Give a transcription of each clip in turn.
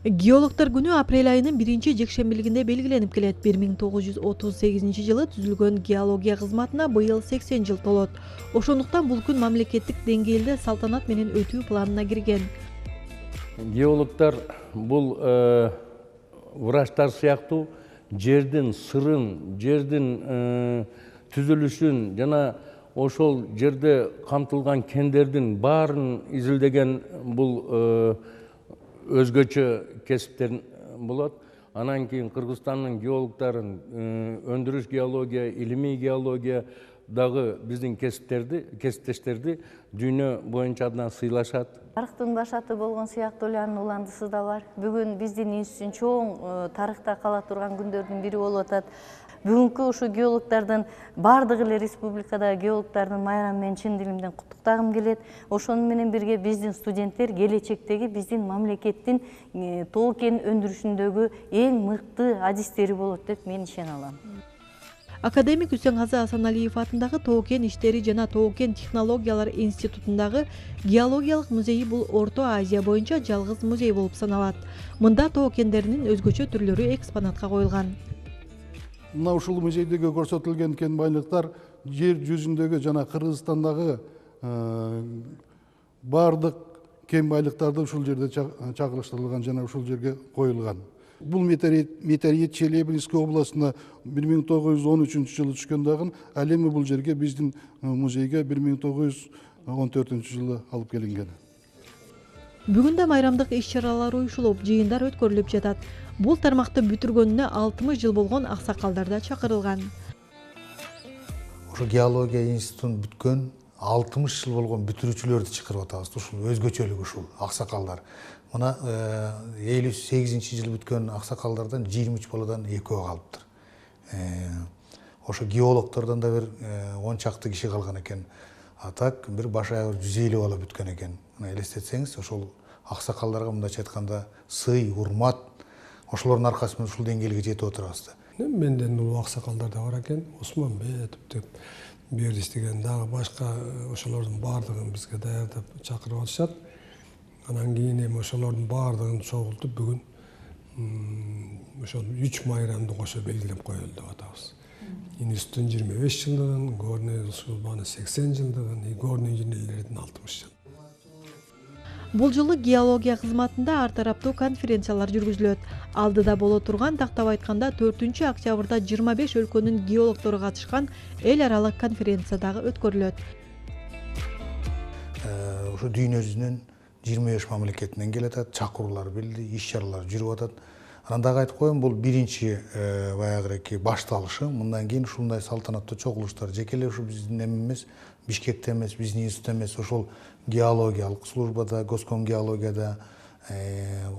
Геологтор күнү апрель айынын 1-жекшембилигинде белгиленип келет. 1938 жылы түзүлгөн геология кызматына быйыл 80 жыл толот. Ошондуктан бул күн мамлекеттик деңгээлде салтанат менен өтүү планына кирген. Геологтар бул врачтар сыяктуу жердин сырын, жердин түзүлүшүн жана ошол жерде камтылган кендердин баарын изилдеген бул өзгөчө кесиптер болот. Анан кийин Кыргызстандын геологдарын өндүрүш геология, илимий геология дагы биздин кесиптештерди дүйнө боюнча абдан сыйлашат. Тарыхтын башаты болгон сыяктуу эле анын уландысы да бар. Бүгүн биздин институттун чоң тарыхта кала турган күндөрдүн бири болуп атат. Бүгүнкү ушу геологдордун бардыгы эле республикадагы геологдордун майрамы менен чын дилимден куттуктагым келет. Ошону менен бирге биздин студенттер келечектеги биздин мамлекеттин тоо кен өндүрүшүндөгү эң мыкты адистери болот деп мен ишене алам. Академик Үсенгазы Асаналиев атындагы тоо кен иштери жана тоо кен технологиялар институтундагы геологиялык музейи бул Орто Азия боюнча жалгыз музей болуп саналат. Мында тоо кендеринин өзгөчө түрлөрү экспонатка коюлган. Мына ушул музейдеги көрсөтүлгөн кен байлыктар жер жүзүндөгү жана Кыргызстандагы бардык кен байлыктарды ушул жерде чагылыштырылган жана ушул жерге коюлган. Бул метеорит Челябинск областына 1913-жылы түшкөн дагы, ал эми бул жерге биздин музейге 1914-жылы алып келинген. Бүгүн да майрамдык иш-чаралар уюшулуп, жыйындар өткөрүлүп жатат. Бул тармакты бүтүргөнүнө 60 жыл болгон аксакалдар да чакырылган. Ошо геология институтун бүткөн 60 жыл болгон бүтүрүүчүлөрдү чакырып атабыз. Ушул өзгөчөлүк ушул аксакалдар. Мына 58-жыл бүткөн аксакалдардан 23 баладан 2 калыптыр. Ошо геологтордон да бир 10 чакты киши калган экен. А так бир баш аягы 150 бала бүткөн экен. Мына элестетсеңиз, ошол аксакалдарга мындайча айтканда сый, урмат, ошолордун аркасы менен ушул деңгээлге жетип отурабыз. Менден улуу аксакалдар да бар экен. Осмонбетов деп Бердис деген дагы башка ошолордун баардыгын бизге даярдап чакырып атышат. Анан кийин эми ошолордун баардыгын чогултуп бүгүн ошол 3 майрамды кошо белгилеп коелу деп атабыз. Институттун 25 жылдыгын, горный службанын 80 жылдыгын, горный инженерлердин 60 жыл. Бул жолу геология кызматында ар тараптуу конференциялар жүргүзүлөт. Алдыда боло турган, тактап айтканда 4-октябрда 25 өлкөнүн геологтору катышкан эл аралык конференция дагы өткөрүлөт. Ошо дүйнө жүзүнөн 25 мамлекетинен келет, чакыруулар билди, иш-чаралар жүрүп атат. Анан дагы айтып коеюн, бул биринчи баягыреки башталышы. Мындан кийин ушундай салтанаттуу чогулуштар жекелей ушу биздин эмес, Бишкекте эмес, биздин институтта эмес, ошол геологиялык службада, Госком геологияда,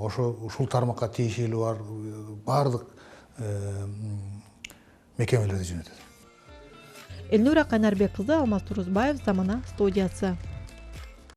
ушул тармакка тиешелүү бар бардык мекемелерде жөнөтөт. Элнура Кайнарбек кызы, Алмаз Турузбаев, Замана студиясы.